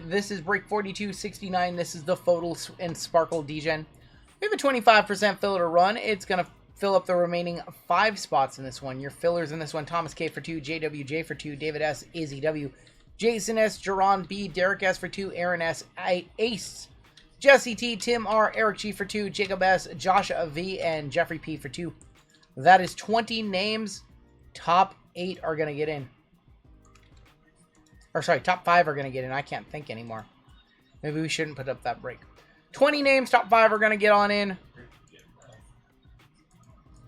This is break 4269. This is the FOTL and Sparkle Degen. We have a 25% filler to run. It's going to fill up the remaining 5 spots in this one. Your fillers in this one: Thomas K for 2, JWJ for 2, David S, Izzy W, Jason S, Jerron B, Derek S for 2, Aaron S, Ace, Jesse T, Tim R, Eric G for 2, Jacob S, Josh V, and Jeffrey P for 2. That is 20 names. Top 8 are going to get in. Or sorry, top 5 are going to get in. I can't think anymore. Maybe we shouldn't put up that break. 20 names, top 5 are going to get on in.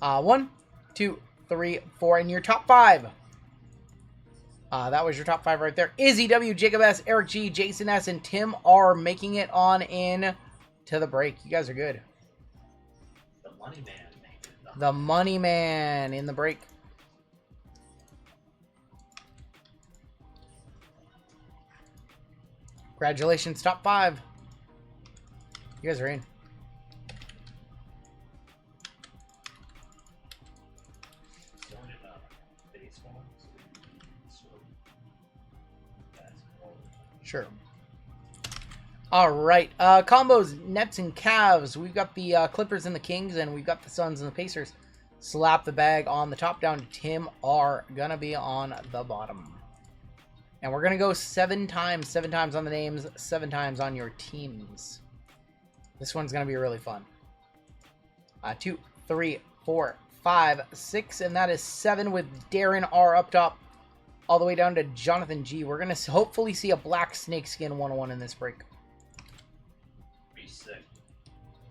1, 2, 3, 4, and your top 5. That was your top 5 right there. Izzy W, Jacob S, Eric G, Jason S, and Tim R making it on in to the break. You guys are good. The money man. The money man in the break. Congratulations, top 5. You guys are in. Sure. All right. Combos, Nets and Cavs. We've got the Clippers and the Kings, and we've got the Suns and the Pacers. Slap the bag on the top down to Tim R. Gonna be on the bottom. And we're going to go 7 times. 7 times on the names, 7 times on your teams. This one's going to be really fun. 2, 3, 4, 5, 6, and that is 7 with Darren R up top. All the way down to Jonathan G. We're going to hopefully see a black snakeskin 101 in this break. Be sick.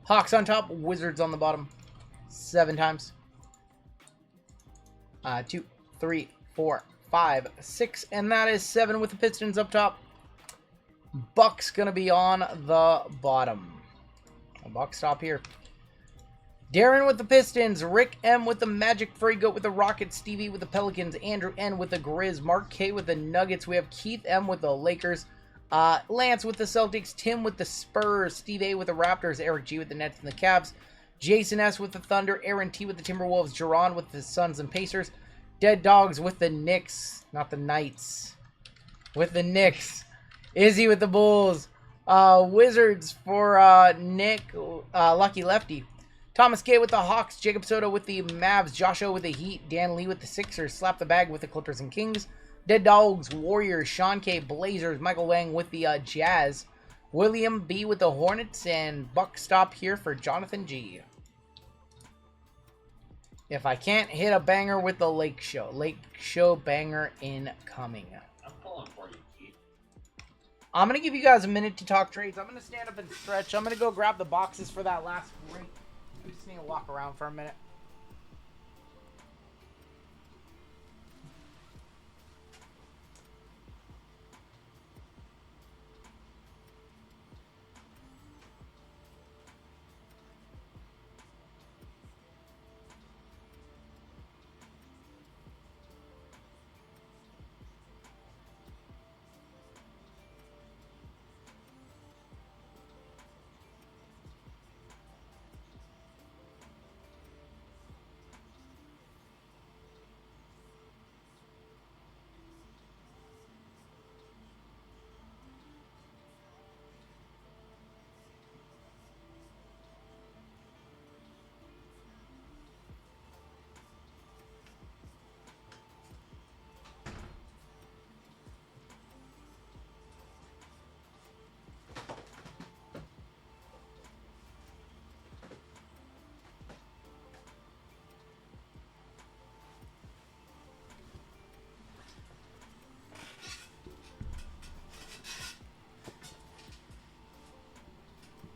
Hawks on top, Wizards on the bottom. 7 times. 2, 3, 4, 5, 6, and that is 7 with the Pistons up top. Bucks gonna be on the bottom. A Bucks stop here. Darren with the Pistons, Rick M with the Magic, Free Goat with the Rockets, Stevie with the Pelicans, Andrew N with the Grizz, Mark K with the Nuggets. We have Keith M with the Lakers, Lance with the Celtics, Tim with the Spurs, Steve A with the Raptors, Eric G with the Nets and the Cavs, Jason S with the Thunder, Aaron T with the Timberwolves, Jerron with the Suns and Pacers, Dead Dogs with the Knicks, not the Knights, with the Knicks, Izzy with the Bulls, Wizards for Nick, Lucky Lefty, Thomas K with the Hawks, Jacob Soto with the Mavs, Josh O with the Heat, Dan Lee with the Sixers, Slap the Bag with the Clippers and Kings, Dead Dogs, Warriors, Sean K, Blazers, Michael Wang with the Jazz, William B with the Hornets, and Buck stop here for Jonathan G. If I can't hit a banger with the Lake Show banger incoming. I'm pulling for you, Keith. I'm going to give you guys a minute to talk trades. I'm going to stand up and stretch. I'm going to go grab the boxes for that last break. We just need to walk around for a minute.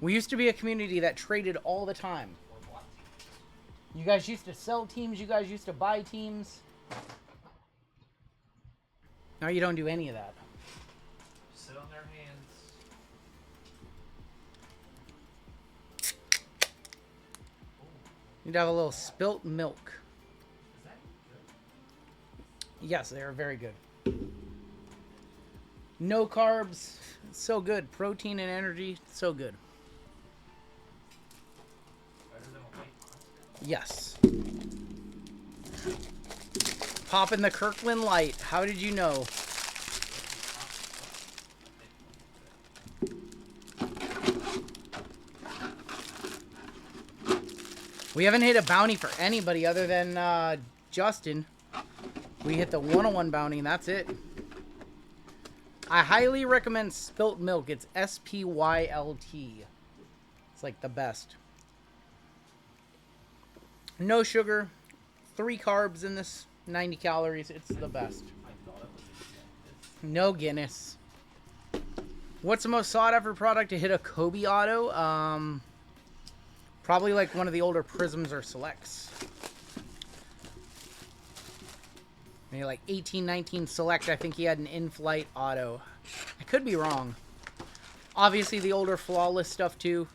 We used to be a community that traded all the time. You guys used to sell teams. You guys used to buy teams. Now you don't do any of that. Sit on their hands. You'd have a little spilt milk. Is that good? Yes, they are very good. No carbs. So good. Protein and energy. So good. Better than a White Monster. Yes. Pop in the Kirkland Light. How did you know? We haven't hit a bounty for anybody other than Justin. We hit the 101 bounty, and that's it. I highly recommend Spilt Milk. It's SPYLT. It's like the best. No sugar, 3 carbs in this, 90 calories. It's the best. No Guinness. What's the most sought after product to hit a Kobe auto? Probably like one of the older Prisms or Selects. Maybe like 1819 Select. I think he had an in-flight auto. I could be wrong. Obviously the older Flawless stuff too.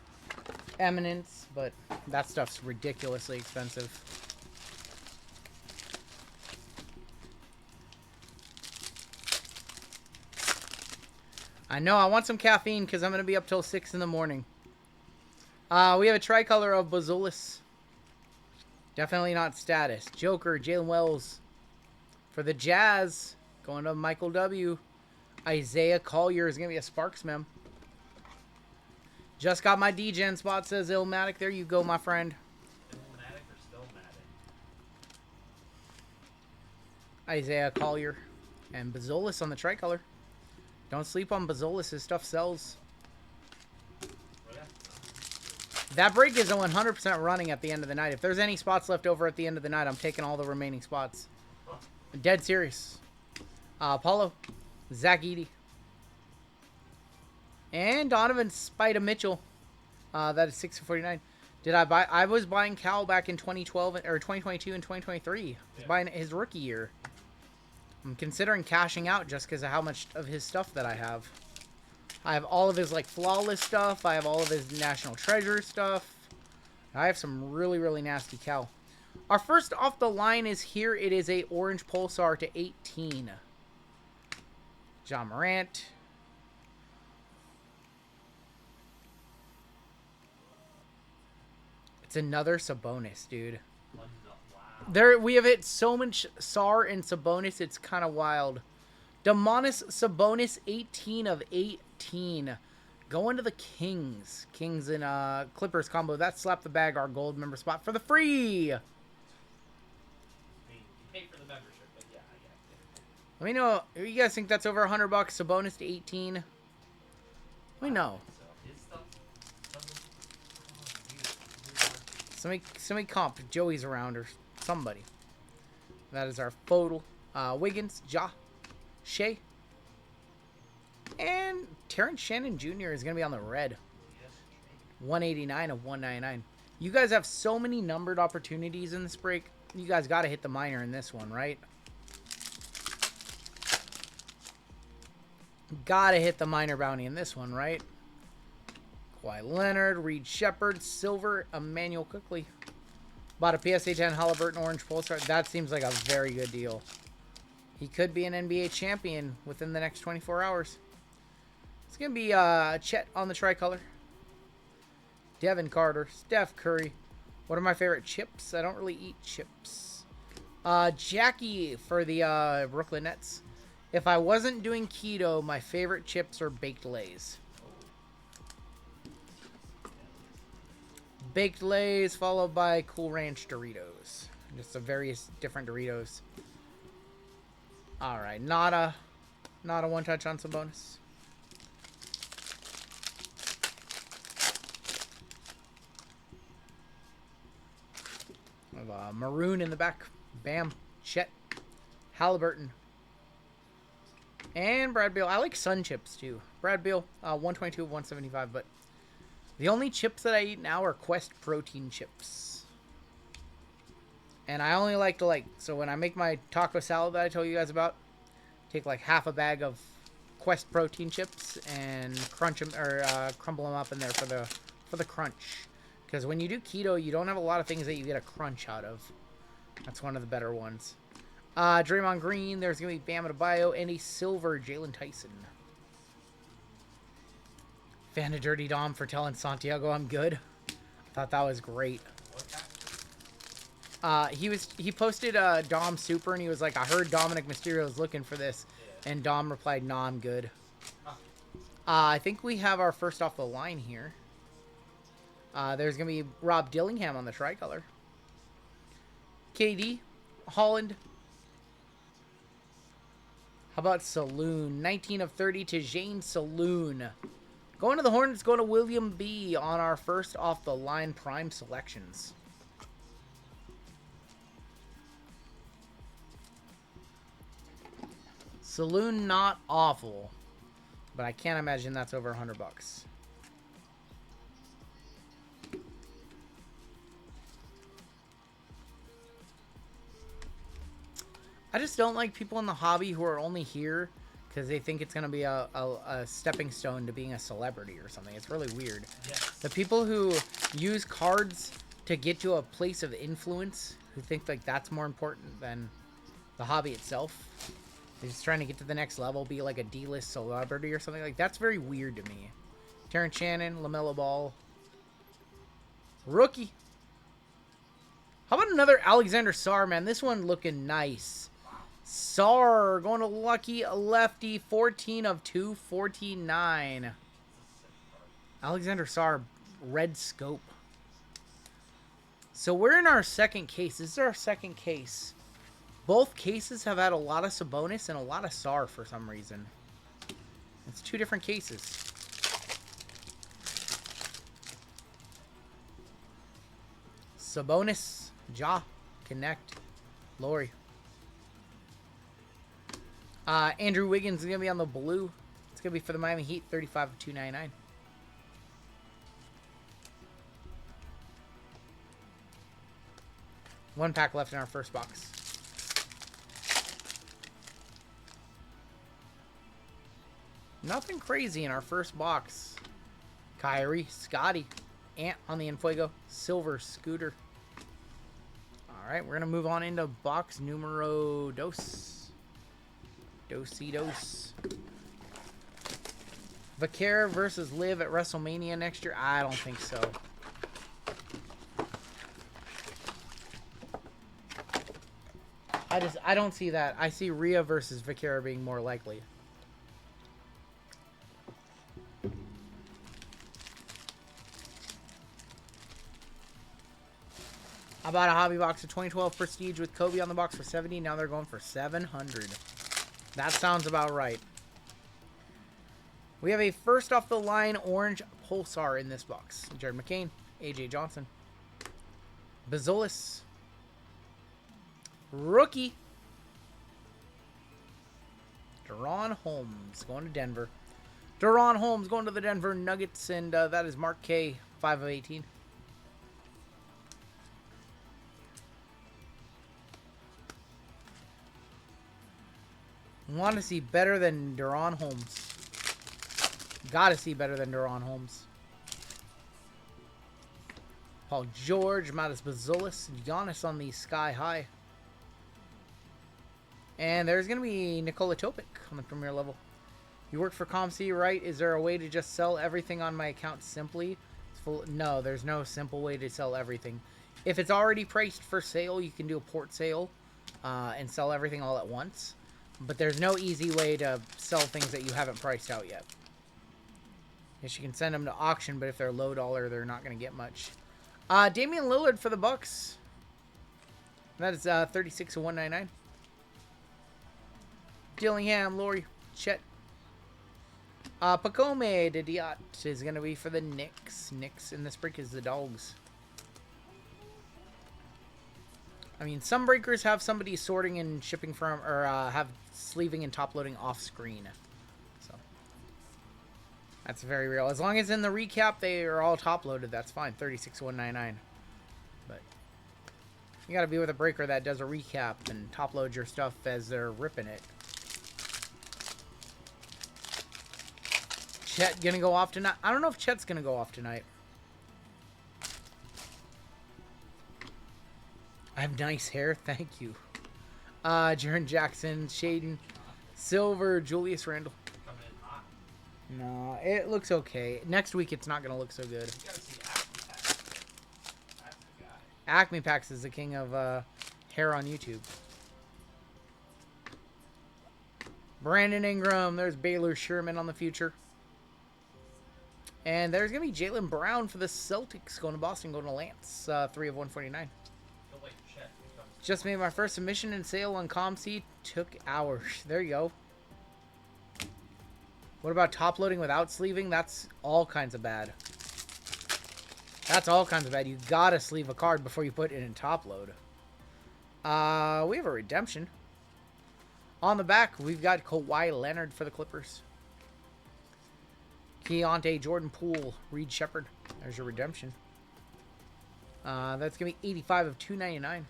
Eminence, but that stuff's ridiculously expensive. I know, I want some caffeine because I'm going to be up till 6 in the morning. We have a tricolor of Bazulis. Definitely not status. Joker, Jalen Wells. For the Jazz, going to Michael W. Isaiah Collier is going to be a Sparks mem. Just got my Degen spot, says Illmatic. There you go, my friend. Illmatic or Stillmatic? Isaiah Collier. And Bazulis on the tricolor. Don't sleep on Bazulis. His stuff sells. That break is a 100% running at the end of the night. If there's any spots left over at the end of the night, I'm taking all the remaining spots. Dead serious. Paulo. Zach Edey. And Donovan Spida Mitchell. That is 649. Did I buy? I was buying Cal back in 2012 or 2022 and 2023. I was buying his rookie year. I'm considering cashing out just because of how much of his stuff that I have. I have all of his like Flawless stuff. I have all of his National Treasure stuff. I have some really, really nasty Cal. Our first off the line is here. It is a Orange Pulsar to 18. John Morant. It's another Sabonis, dude. Wow. There, we have hit so much SAR and Sabonis, it's kind of wild. Demonis Sabonis, 18 of 18. Going to the Kings. Kings and Clippers combo. That Slap the Bag, our gold member spot for the free. I mean, you pay for the membership, but yeah, I get it. Let me know. You guys think that's over $100? Sabonis to 18. Let me know. So his stuff Somebody comp. Joey's around or somebody. That is our FOTL. Wiggins, Ja, Shea. And Terrence Shannon Jr. is going to be on the red. 189 of 199. You guys have so many numbered opportunities in this break. You guys got to hit the minor in this one, right? Got to hit the minor bounty in this one, right? Kawhi Leonard, Reed Shepard, Silver, Emmanuel Quickley. Bought a PSA 10 Halliburton Orange Pulsar. That seems like a very good deal. He could be an NBA champion within the next 24 hours. It's going to be Chet on the tricolor. Devin Carter, Steph Curry. What are my favorite chips? I don't really eat chips. Jackie for the Brooklyn Nets. If I wasn't doing keto, my favorite chips are Baked Lays. Baked Lays followed by Cool Ranch Doritos. Just the various different Doritos. Alright, not a one touch on Sabonis. We have Maroon in the back. Bam. Chet. Halliburton. And Brad Beal. I like Sun Chips too. Brad Beal, 122 of 175, but the only chips that I eat now are Quest protein chips. And I only like to so when I make my taco salad that I told you guys about, take like half a bag of Quest protein chips and crunch them or crumble them up in there for the crunch. Because when you do keto, you don't have a lot of things that you get a crunch out of. That's one of the better ones. Draymond Green, there's going to be Bam Adebayo, and a silver Jalen Tyson. Fan of Dirty Dom for telling Santiago I'm good. I thought that was great. He posted Dom Super, and he was like, I heard Dominic Mysterio is looking for this. And Dom replied, nah, I'm good. I think we have our first off the line here. There's going to be Rob Dillingham on the tricolor. KD, Holland. How about Saloon? 19 of 30 to Jane Saloon. Going to the Hornets, going to William B. on our first off-the-line prime selections. Saloon, not awful. But I can't imagine that's over $100. I just don't like people in the hobby who are only here because they think it's going to be a stepping stone to being a celebrity or something. It's really weird. Yes. The people who use cards to get to a place of influence, who think like that's more important than the hobby itself. They're just trying to get to the next level, be like a D-list celebrity or something. Like, that's very weird to me. Terrence Shannon, LaMelo Ball. Rookie. How about another Alexander Sarr, man? This one looking nice. Sarr going to Lucky Lefty, 14 of 249. Alexander Sarr, red scope. So we're in our second case. This is our second case. Both cases have had a lot of Sabonis and a lot of Sarr for some reason. It's two different cases. Sabonis, Ja, Connect, Laurie. Andrew Wiggins is going to be on the blue. It's going to be for the Miami Heat, 35 of 299. One pack left in our first box. Nothing crazy in our first box. Kyrie, Scotty, Ant on the Enfuego, Silver, Scooter. All right, we're going to move on into box numero dos. Dos. Vaquera versus Liv at WrestleMania next year? I don't think so. I don't see that. I see Rhea versus Vaquera being more likely. I bought a hobby box of 2012 Prestige with Kobe on the box for $70. Now they're going for $700. That sounds about right. We have a first off the line orange Pulsar in this box. Jared McCain, AJ Johnson, Bazolis, rookie, Deron Holmes going to Denver. Deron Holmes going to the Denver Nuggets, and that is Mark K, 5 of 18. Want to see better than Deron Holmes. Got to see better than Deron Holmes. Paul George, Matas Bazulis, Giannis on the Sky High. And there's going to be Nikola Topic on the premier level. You work for ComC, right? Is there a way to just sell everything on my account simply? No, there's no simple way to sell everything. If it's already priced for sale, you can do a port sale and sell everything all at once. But there's no easy way to sell things that you haven't priced out yet. Yes, you can send them to auction, but if they're low dollar, they're not going to get much. Damian Lillard for the Bucks. That is 36 of 199. Dillingham, Laurie, Chet. Pacome de Diot is going to be for the Knicks. Knicks, and this break is the Dogs. I mean, some breakers have somebody sorting and shipping from, or have sleeving and top loading off screen. So that's very real. As long as in the recap they are all top loaded, that's fine. 36,199. But you got to be with a breaker that does a recap and top loads your stuff as they're ripping it. Chet gonna go off tonight? I don't know if Chet's gonna go off tonight. I have nice hair, thank you. Jaren Jackson, Shaden, Silver, Julius Randle. Coming in hot. No, it looks okay. Next week, it's not going to look so good. You gotta see Acme Packs. That's the guy. Acme Packs is the king of hair on YouTube. Brandon Ingram, there's Baylor Sherman on the future. And there's going to be Jaylen Brown for the Celtics going to Boston, going to Lance. 3 of 149. Just made my first submission and sale on ComC. Took hours. There you go. What about top loading without sleeving? That's all kinds of bad. That's all kinds of bad. You gotta sleeve a card before you put it in top load. We have a redemption. On the back, we've got Kawhi Leonard for the Clippers. Keontae, Jordan Poole, Reed Shepherd. There's your redemption. That's gonna be 85 of 299.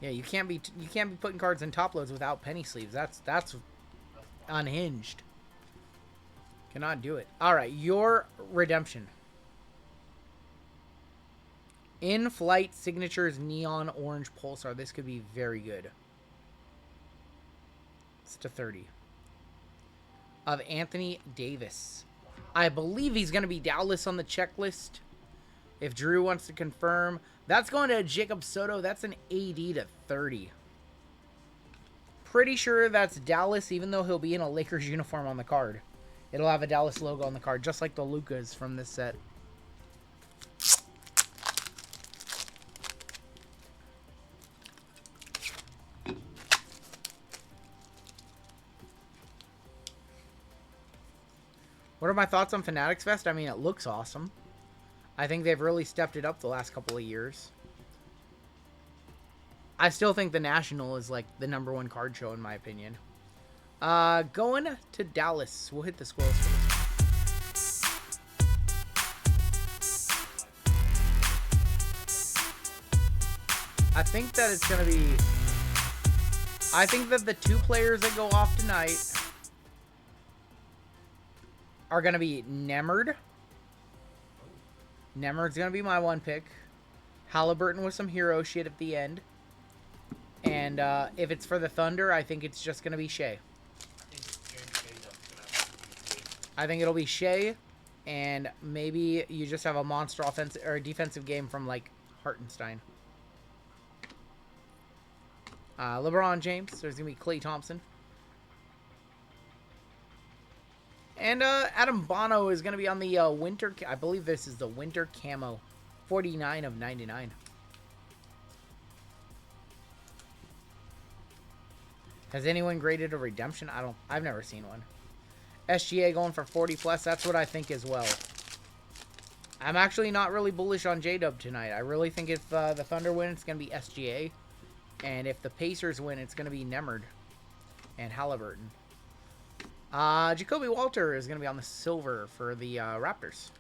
Yeah, you can't be putting cards in top loads without penny sleeves. That's unhinged. Cannot do it. All right, your redemption. In-flight signatures neon orange pulsar. This could be very good. It's to 30. Of Anthony Davis. I believe he's going to be Dallas on the checklist. If Drew wants to confirm. That's going to Jacob Soto. That's an AD to 30. Pretty sure that's Dallas, even though he'll be in a Lakers uniform on the card. It'll have a Dallas logo on the card, just like the Lucas from this set. What are my thoughts on Fanatics Fest? I mean, it looks awesome. I think they've really stepped it up the last couple of years. I still think the National is like the #1 card show in my opinion. Going to Dallas. We'll hit the squirrels first. I think that it's going to be... I think that the 2 players that go off tonight are going to be Nemerd. Nemerd's going to be my 1 pick. Halliburton with some hero shit at the end. And if it's for the Thunder, I think it's just going to be Shea. I think it'll be Shea, and maybe you just have a monster offensive or defensive game from like Hartenstein. LeBron James. There's gonna be Klay Thompson, and Adam Bono is gonna be on the winter. I believe this is the winter camo, 49 of 99. Has anyone graded a redemption? I've never seen one. SGA going for 40 plus. That's what I think as well. I'm actually not really bullish on J-Dub tonight. I really think if the Thunder win, it's going to be SGA. And if the Pacers win, it's going to be Nemerd and Halliburton. Jacoby Walter is going to be on the silver for the Raptors.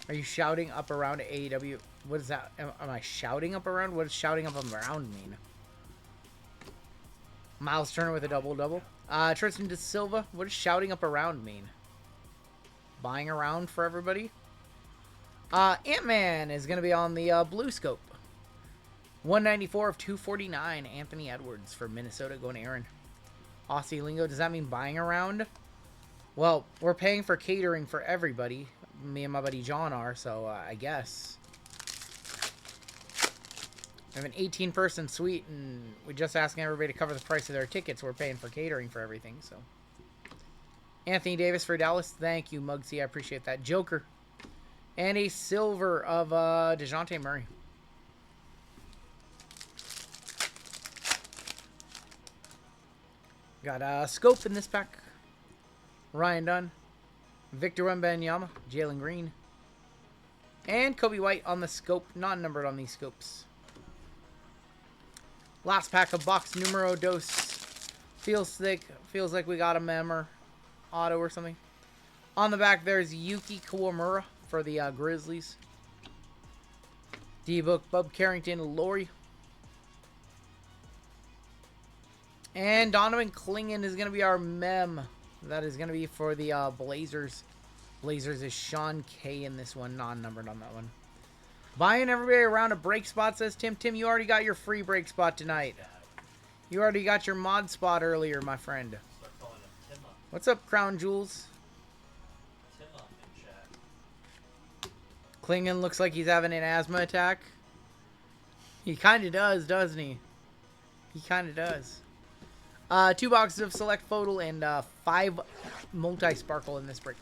Are you shouting up around AEW? What is that? Am I shouting up around? What does shouting up around mean? Miles Turner with a double-double. Tristan De Silva. What does shouting up around mean? Buying around for everybody? Ant-Man is going to be on the blue scope. 194 of 249. Anthony Edwards for Minnesota going to Aaron. Aussie Lingo. Does that mean buying around? Well, we're paying for catering for everybody. Me and my buddy John are, so I guess. We have an 18-person suite, and we're just asking everybody to cover the price of their tickets. We're paying for catering for everything, so. Anthony Davis for Dallas. Thank you, Muggsy. I appreciate that. Joker. And a silver of DeJounte Murray. Got a scope in this pack. Ryan Dunn. Victor Wembanyama, Jalen Green, and Kobe White on the scope, non-numbered on these scopes. Last pack of box numero dos. Feels thick. Feels like we got a mem or auto or something. On the back, there's Yuki Kawamura for the Grizzlies. D-Book, Bub Carrington, Laurie. And Donovan Clingan is going to be our mem. That is going to be for the Blazers. Blazers is Sean K in this one. Non-numbered on that one. Buying everybody around a break spot, says Tim. Tim, you already got your free break spot tonight. You already got your mod spot earlier, my friend. What's up, Crown Jewels? Klingon looks like he's having an asthma attack. He kind of does, doesn't he? He kind of does. 2 boxes of Select FOTL and 5 multi-sparkle in this break.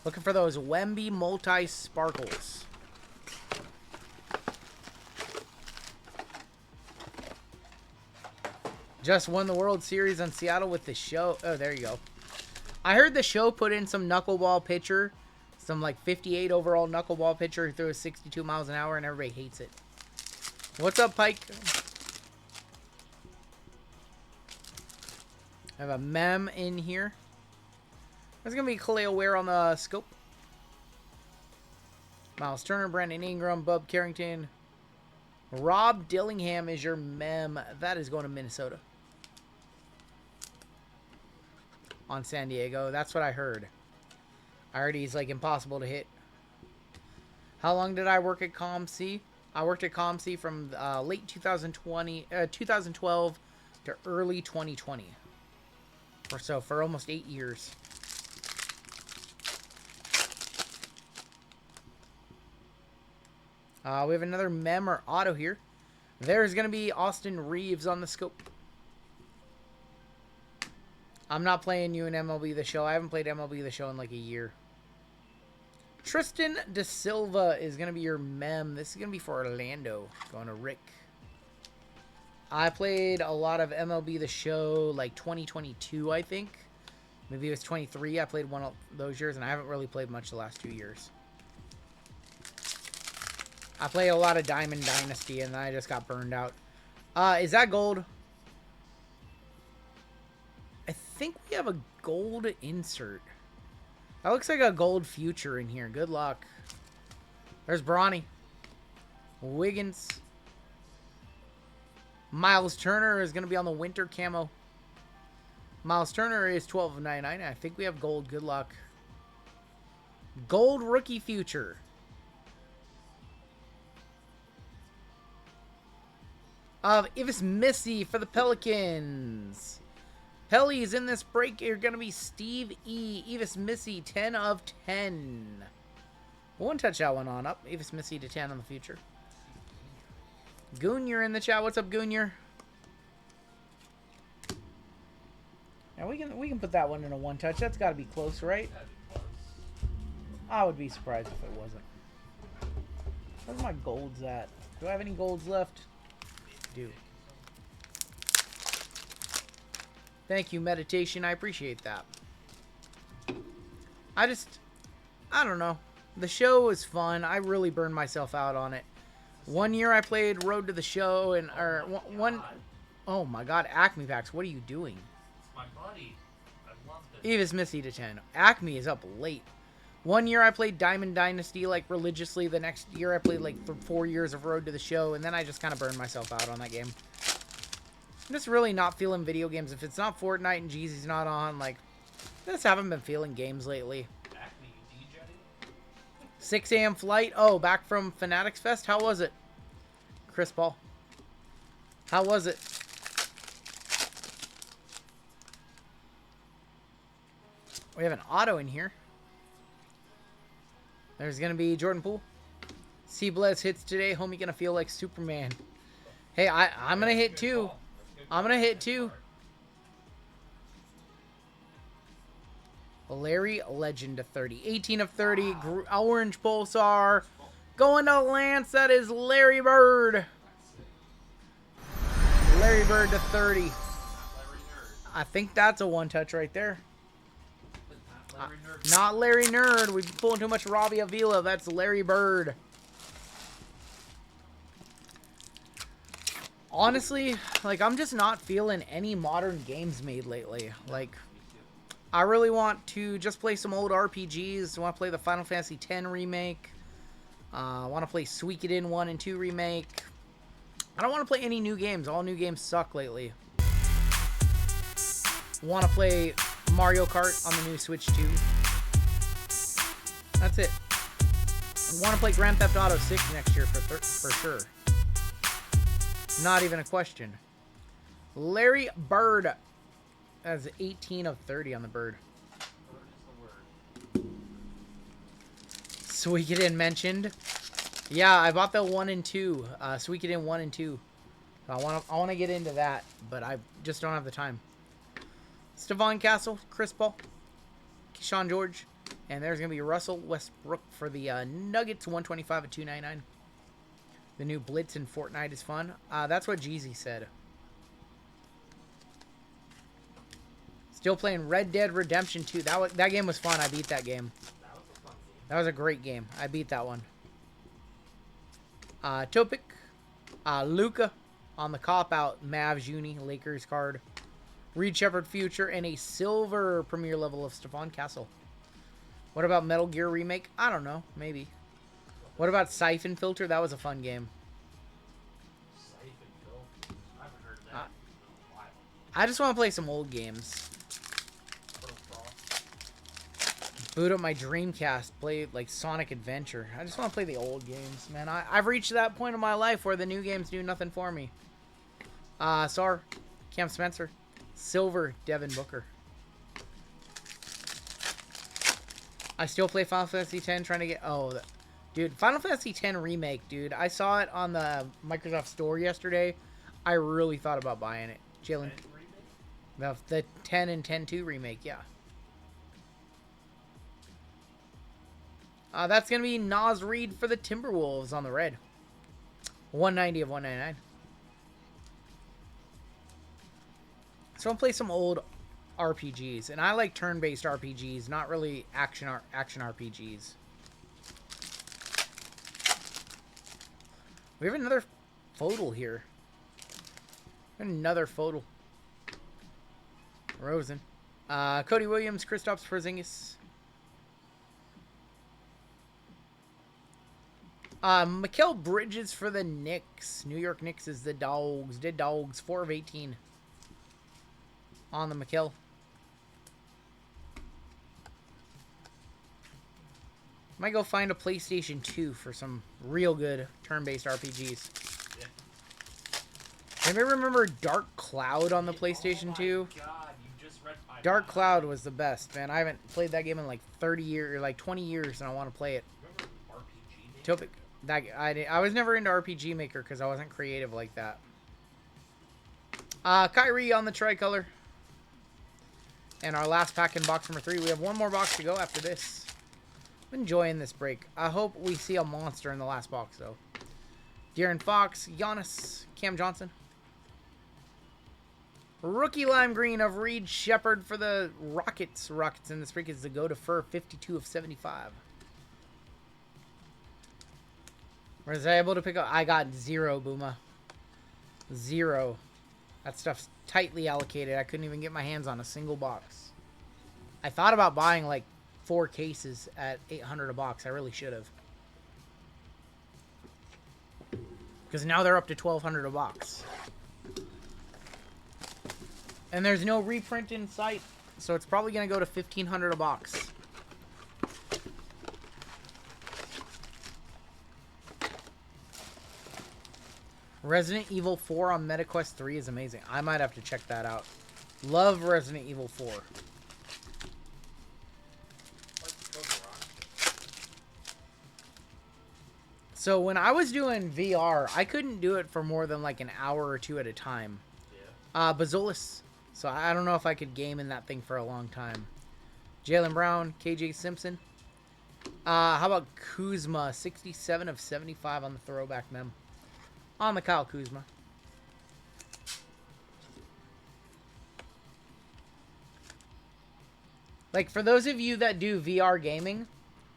Looking for those Wemby multi-sparkles. Just won the World Series on Seattle with the show. Oh, there you go. I heard the show put in some knuckleball pitcher. Some like 58 overall knuckleball pitcher who throws 62 miles an hour and everybody hates it. What's up, Pike? I have a mem in here. There's going to be Khalil Ware on the scope. Miles Turner, Brandon Ingram, Bub Carrington. Rob Dillingham is your mem. That is going to Minnesota. On San Diego. That's what I heard. I heard he's like impossible to hit. How long did I work at ComC? I worked at ComC from late 2012 to early 2020. Or so, for almost 8 years. We have another mem or auto here. There's going to be Austin Reeves on the scope. I'm not playing you in MLB The Show. I haven't played MLB The Show in like a year. Tristan De Silva is going to be your mem. This is going to be for Orlando. Going to Rick. I played a lot of MLB The Show like 2022, I think. Maybe it was 23. I played one of those years, and I haven't really played much the last 2 years. I played a lot of Diamond Dynasty, and then I just got burned out. Is that gold? I think we have a gold insert. That looks like a gold future in here. Good luck. There's Bronny. Wiggins. Miles Turner is going to be on the winter camo. Miles Turner is 12 of 99. I think we have gold. Good luck. Gold rookie future. Of Ivis Missy for the Pelicans. Pelly's in this break. You're going to be Steve E. Ivis Missy, 10 of 10. One touch that one on up. Ivis Missy to 10 on the future. Goonier in the chat. What's up, Goonier? Now we can put that one in a one touch. That's got to be close, right? I would be surprised if it wasn't. Where's my golds at? Do I have any golds left? Do. Thank you, Meditation. I appreciate that. I don't know. The show was fun. I really burned myself out on it. 1 year I played Road to the Show, and oh my God, Acme Packs. What are you doing? It's my buddy. I loved it. Eva's Missy to 10. Acme is up late. 1 year I played Diamond Dynasty like religiously. The next year I played like 4 years of Road to the Show, and then I just kind of burned myself out on that game. I'm just really not feeling video games. If it's not Fortnite and Jeezy's not on, like, I just haven't been feeling games lately. Acme, you DJing? 6 a.m. flight. Oh, back from Fanatics Fest. How was it? Chris Paul. How was it? We have an auto in here. There's going to be Jordan Poole. C. Bless hits today. Homie going to feel like Superman. Hey, I'm going to hit too. I'm going to hit too. Larry Legend to 30. 18 of 30. Orange Pulsar. Going to Lance. That is Larry Bird. Larry Bird to 30. I think that's a one touch right there. Not Larry Nerd. We've been pulling too much Robbie Avila. That's Larry Bird. Honestly, like, I'm just not feeling any modern games made lately. Like, I really want to just play some old RPGs. I want to play the Final Fantasy X remake. I want to play Suikoden 1 and 2 remake. I don't want to play any new games. All new games suck lately. Want to play Mario Kart on the new Switch 2. That's it. I want to play Grand Theft Auto 6 next year for sure. Not even a question. Larry Bird. That's 18 of 30 on the Bird. Suikoden mentioned. Yeah, I bought the 1 and 2. Suikoden 1 and 2. I want to get into that, but I just don't have the time. Stephon Castle, Chris Paul, Keyshawn George, and there's going to be Russell Westbrook for the Nuggets, 125 at 299. The new Blitz in Fortnite is fun. That's what Jeezy said. Still playing Red Dead Redemption 2. That game was fun. I beat that game. That was a fun game. That was a great game. I beat that one. Topic. Luka on the cop-out Mavs Uni Lakers card. Reed Shepherd Future and a silver premier level of Stephon Castle. What about Metal Gear Remake? I don't know. Maybe. What about Siphon Filter? That was a fun game. Siphon Filter. I haven't heard that in a while. I just want to play some old games. Boot up my Dreamcast, play like Sonic Adventure. I just want to play the old games, man. I've reached that point in my life where the new games do nothing for me. Sar, Cam Spencer, Silver, Devin Booker. I still play Final Fantasy X, trying to get... dude, Final Fantasy X Remake, dude. I saw it on the Microsoft Store yesterday. I really thought about buying it. Jalen, the 10 and 10-2 remake, yeah. That's going to be Nas Reed for the Timberwolves on the red. 190 of 199. So I'll play some old RPGs. And I like turn-based RPGs, not really action RPGs. We have another FOTL here. Another FOTL. Rosen. Cody Williams, Kristaps Porzingis. Mikal Bridges for the Knicks. New York Knicks is the Dogs. Dead Dogs. 4 of 18. On the Mikal. Might go find a PlayStation 2 for some real good turn-based RPGs. Yeah. Anybody remember Dark Cloud on the PlayStation 2? God, you just read my Dark mind. Cloud was the best, man. I haven't played that game in like 30 years, or like 20 years, and I want to play it. Remember RPG Maker? Topic. I was never into RPG Maker because I wasn't creative like that. Kyrie on the tricolor. And our last pack in box number 3. We have one more box to go after this. I'm enjoying this break. I hope we see a monster in the last box, though. De'Aaron Fox, Giannis, Cam Johnson. Rookie lime green of Reed Shepherd for the Rockets. Rockets in this break is the go to fur, 52 of 75. Was I able to pick up? I got 0, Booma. 0. That stuff's tightly allocated. I couldn't even get my hands on a single box. I thought about buying like 4 cases at $800 a box. I really should have. Because now they're up to $1,200 a box. And there's no reprint in sight. So it's probably going to go to $1,500 a box. Resident Evil 4 on MetaQuest 3 is amazing. I might have to check that out. Love Resident Evil 4. So when I was doing VR, I couldn't do it for more than like an hour or 2 at a time. Yeah. Bazulis. So I don't know if I could game in that thing for a long time. Jaylen Brown, KJ Simpson. How about Kuzma? 67 of 75 on the throwback mem. On the Kyle Kuzma. Like, for those of you that do VR gaming,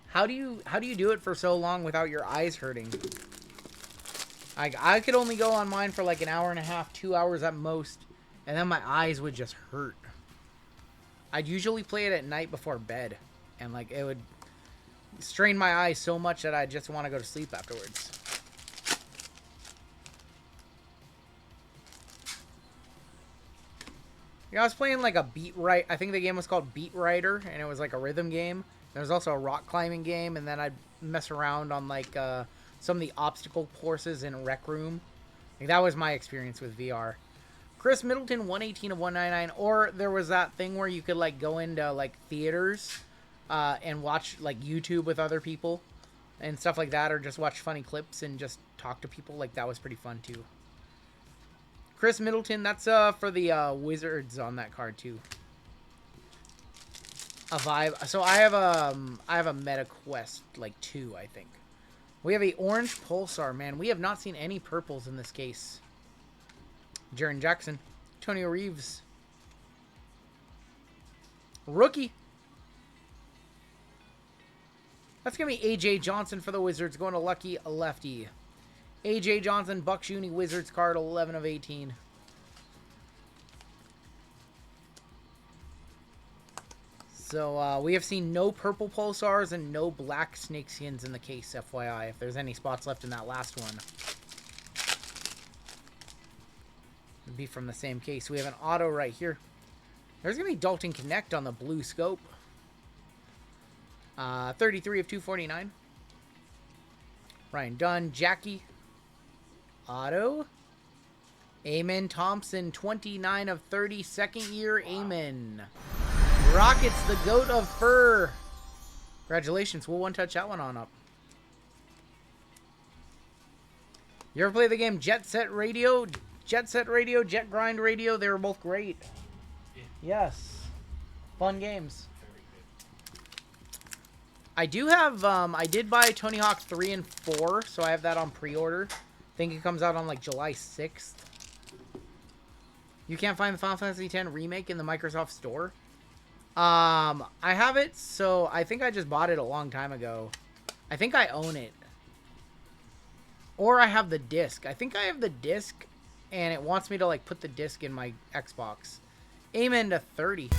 how do you do it for so long without your eyes hurting? I could only go on mine for like an hour and a half, 2 hours at most, and then my eyes would just hurt. I'd usually play it at night before bed, and like it would strain my eyes so much that I'd just want to go to sleep afterwards. Yeah, I was playing like a I think the game was called Beat Writer, and it was like a rhythm game. There was also a rock climbing game, and then I'd mess around on like some of the obstacle courses in Rec Room. Like, that was my experience with VR. Chris Middleton, 118 of 199. Or there was that thing where you could like go into like theaters and watch like YouTube with other people. and stuff like that, or just watch funny clips and just talk to people. Like, that was pretty fun too. Chris Middleton, that's for the Wizards on that card too. A vibe. So I have a Meta Quest like 2, I think. We have a orange Pulsar, man. We have not seen any purples in this case. Jaren Jackson, Antonio Reeves, rookie. That's going to be A.J. Johnson for the Wizards, going to Lucky Lefty. A.J. Johnson, Bucks Uni Wizards card, 11 of 18. So, we have seen no purple Pulsars and no black Snakeskins in the case, FYI, if there's any spots left in that last one. It'd be from the same case. We have an auto right here. There's going to be Dalton Connect on the blue scope. 33 of 249. Ryan Dunn, Jackie. Auto. Amen Thompson, 29 of 30. Second year, Amen. Rockets, the goat of fur. Congratulations. We'll one-touch that one on up. You ever play the game Jet Set Radio? Jet Set Radio, Jet Grind Radio. They were both great. Yeah. Yes. Fun games. I do have, I did buy Tony Hawk 3 and 4, so I have that on pre-order. I think it comes out on, like, July 6th. You can't find the Final Fantasy X remake in the Microsoft Store? I have it, so I think I just bought it a long time ago. I think I own it. Or I have the disc. I think I have the disc, and it wants me to, like, put the disc in my Xbox. Amen to 30.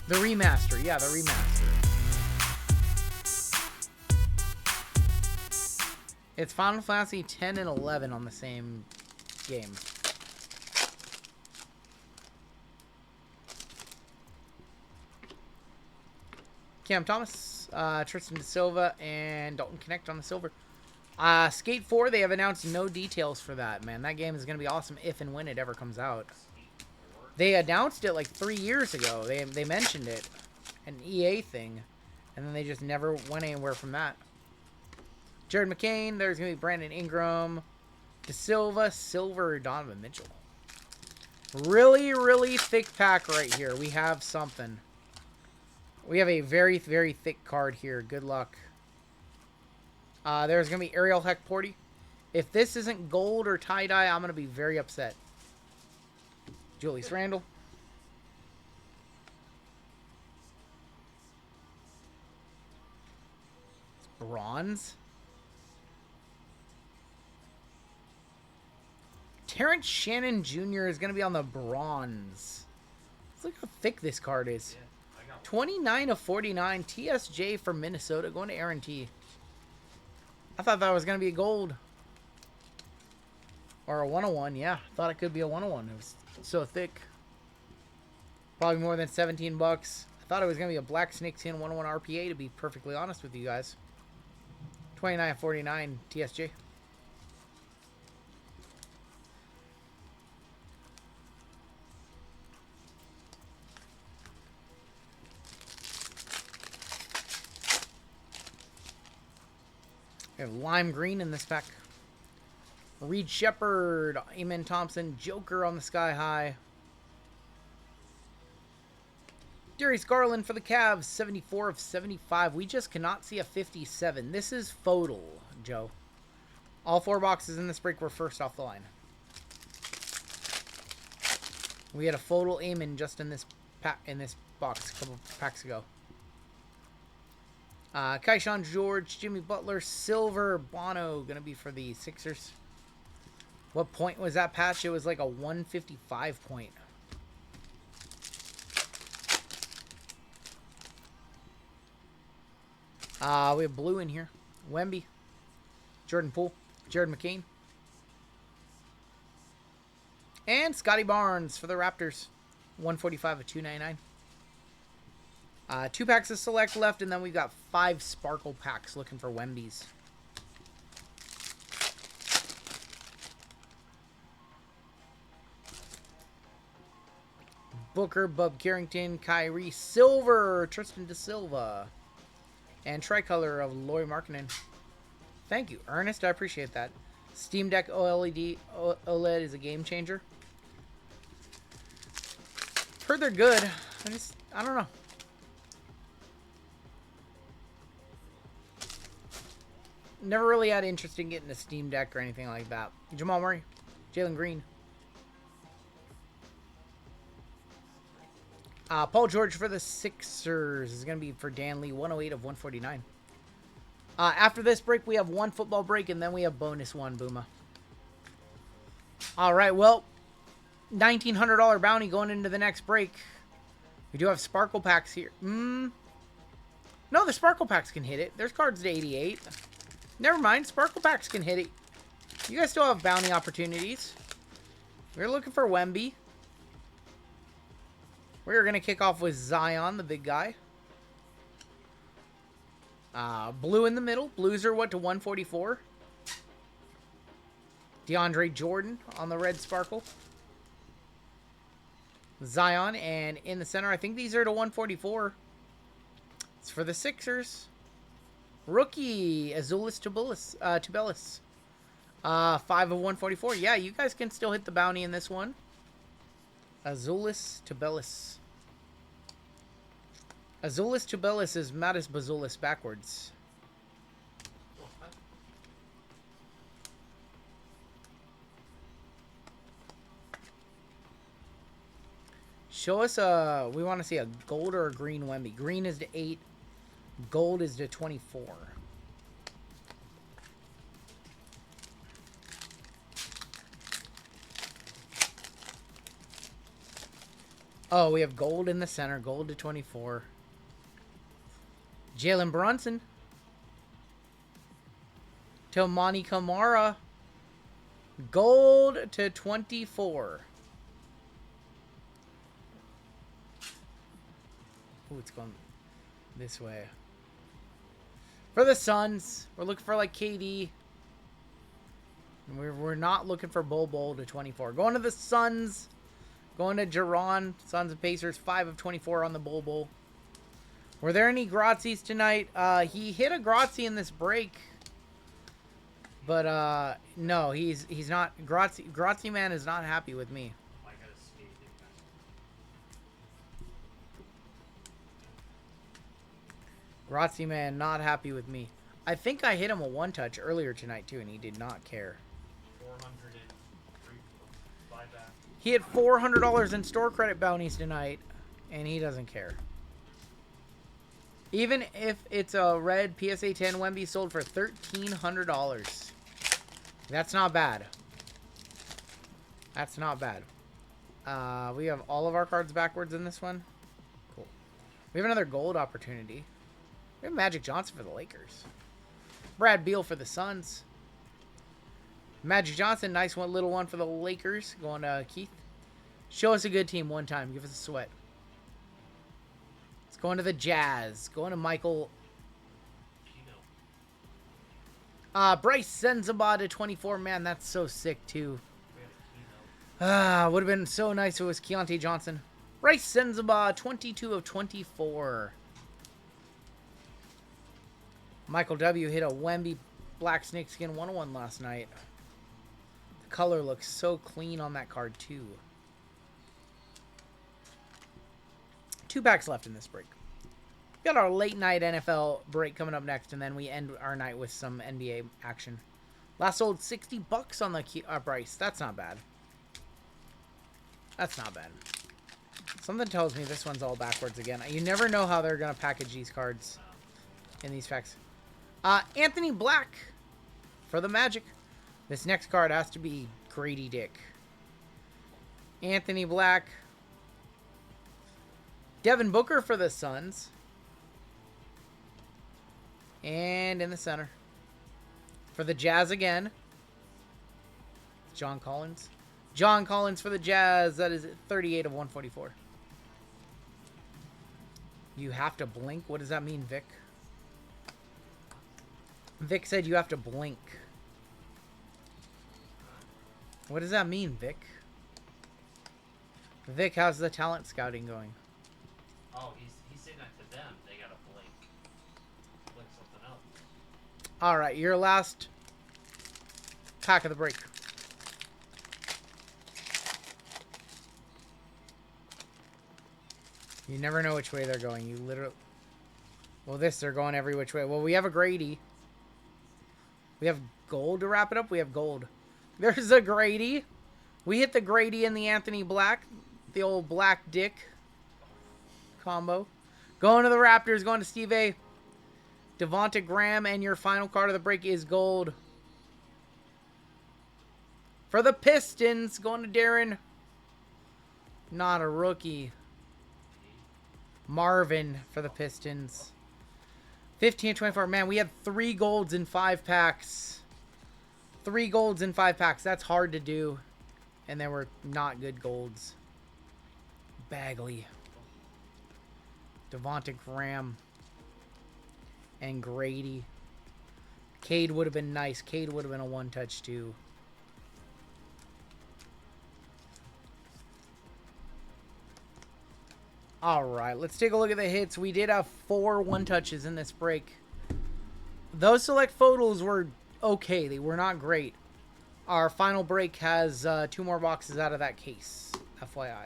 The remaster. Yeah, the remaster. It's Final Fantasy X and 11 on the same game. Cam Thomas, Tristan Da Silva, and Dalton Connect on the silver. Skate 4, they have announced no details for that, man. That game is going to be awesome if and when it ever comes out. They announced it like 3 years ago. They mentioned it. An EA thing. And then they just never went anywhere from that. Jared McCain. There's going to be Brandon Ingram. Da Silva. Silver. Donovan Mitchell. Really, really thick pack right here. We have something. We have a very, very thick card here. Good luck. There's going to be Ariel Heckporty. If this isn't gold or tie-dye, I'm going to be very upset. Julius Randle. Bronze. Terrence Shannon Jr. is going to be on the bronze. Look how thick this card is. 29 of 49. TSJ for Minnesota. Going to Aaron T. I thought that was going to be a gold. Or a 101. Yeah, I thought it could be a 101. It was so thick. Probably more than 17 bucks. I thought it was going to be a Black Snakeskin 101 RPA, to be perfectly honest with you guys. 29 of 49 TSJ. We have lime green in this pack. Reed Shepard, Amen Thompson, Joker on the Sky High. Darius Garland for the Cavs, 74 of 75. We just cannot see a 57. This is FOTL, Joe. All 4 boxes in this break were first off the line. We had a FOTL Amen just in this pack, in this box a couple packs ago. Kaishan George, Jimmy Butler, Silver, Bono, gonna be for the Sixers. What point was that patch? It was like a 155 point. We have blue in here. Wemby, Jordan Poole, Jared McCain, and Scotty Barnes for the Raptors. 145 of 299. 2 packs of select left, and then we've got 5 sparkle packs looking for Wemby's. Booker, Bub Carrington, Kyrie, Silver, Tristan De Silva, and tricolor of Lauri Markkinen. Thank you, Ernest. I appreciate that. Steam Deck OLED is a game changer. Heard they're good. I don't know. Never really had interest in getting a Steam Deck or anything like that. Jamal Murray, Jalen Green. Paul George for the Sixers is going to be for Dan Lee, 108 of 149. After this break, we have one football break, and then we have bonus one, Booma. All right, well, $1,900 bounty going into the next break. We do have Sparkle Packs here. No, the Sparkle Packs can hit it. There's cards to 88. Never mind, Sparkle Packs can hit it. You guys still have bounty opportunities. We're looking for Wemby. We're going to kick off with Zion, the big guy. Blue in the middle. Blues are what to 144. DeAndre Jordan on the red sparkle. Zion, and in the center, I think these are to 144. It's for the Sixers. Rookie, Azulis Tubelis. 5 of 144. Yeah, you guys can still hit the bounty in this one. Azulis Tubelis. Azulis Tubelis is Mattis Bazulis backwards. Show us we want to see a gold or a green Wemby. Green is to 8. Gold is to 24. Oh, we have gold in the center. Gold to 24. Jalen Brunson. Tomani Kamara. Gold to 24. Ooh, it's going this way. For the Suns, we're looking for like KD. We're not looking for Bol to 24. Going to the Suns. Going to Jaron. Suns and Pacers. 5 of 24 on the Bol. Were there any Grazies tonight? He hit a Grazie in this break. But no, he's not. Grazie man is not happy with me. Grazie man not happy with me. I think I hit him a one-touch earlier tonight too, and he did not care. 403 buyback. He had $400 in store credit bounties tonight, and he doesn't care. Even if it's a red PSA 10 Wemby sold for $1,300. That's not bad. That's not bad. We have all of our cards backwards in this one. Cool. We have another gold opportunity. We have Magic Johnson for the Lakers. Brad Beal for the Suns. Magic Johnson, nice one, little one for the Lakers. Going to Keith. Show us a good team one time. Give us a sweat. It's going to the Jazz. Going to Michael. Bryce Sensabaugh to 24. Man, that's so sick, too. Would have been so nice if it was Keontae Johnson. Bryce Sensabaugh, 22 of 24. Michael W. hit a Wemby Black Snakeskin 101 last night. The color looks so clean on that card, too. 2 packs left in this break. We got our late night NFL break coming up next, and then we end our night with some NBA action. Last sold $60 on the Bryce. That's not bad. That's not bad. Something tells me this one's all backwards again. You never know how they're going to package these cards in these packs. Anthony Black for the Magic. This next card has to be Grady Dick. Anthony Black. Devin Booker for the Suns. And in the center. For the Jazz again. John Collins. John Collins for the Jazz. That is 38 of 144. You have to blink? What does that mean, Vic? Vic said you have to blink. What does that mean, Vic? Vic, how's the talent scouting going? Oh, he's saying that to them. They gotta blink something else. All right, your last pack of the break. You never know which way they're going. You literally... Well, they're going every which way. Well, we have a Grady. We have gold to wrap it up. We have gold. There's a Grady. We hit the Grady and the Anthony Black. The old Black Dick combo. Going to the Raptors. Going to Steve A. Devonta Graham. And your final card of the break is gold. For the Pistons. Going to Darren. Not a rookie. Marvin for the Pistons. 15 and 24. Man, we had 3 golds in 5 packs. 3 golds in 5 packs. That's hard to do. And they were not good golds. Bagley. Devonta Graham. And Grady. Cade would have been nice. Cade would have been a 1-touch too. Alright, let's take a look at the hits. We did have 4 1-touches in this break. Those select photos were okay. They were not great. Our final break has 2 more boxes out of that case. FYI.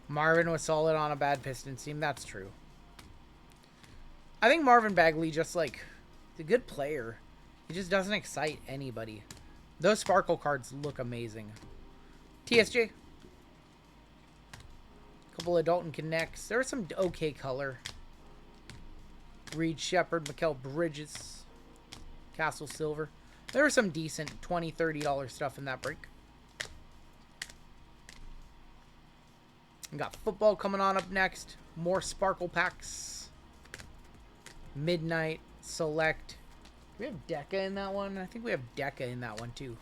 Marvin was solid on a bad Pistons team. That's true. I think Marvin Bagley just, like, he's a good player. He just doesn't excite anybody. Those sparkle cards look amazing. TSJ. Couple of Dalton Connects. There was some okay color. Reed Shepard, Mikal Bridges, Castle Silver. There was some decent $20, $30 stuff in that break. We got football coming on up next. More sparkle packs. Midnight, Select. Do we have Deca in that one? I think we have Deca in that one too.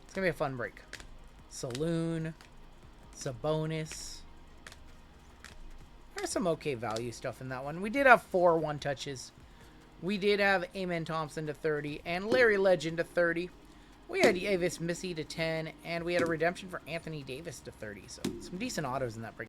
It's going to be a fun break. Saloon. Sabonis. There's some okay value stuff in that one. We did have 4 1-touches. We did have Amen Thompson to 30 and Larry Legend to 30. We had Avis Missy to 10 and we had a redemption for Anthony Davis to 30. So some decent autos in that break.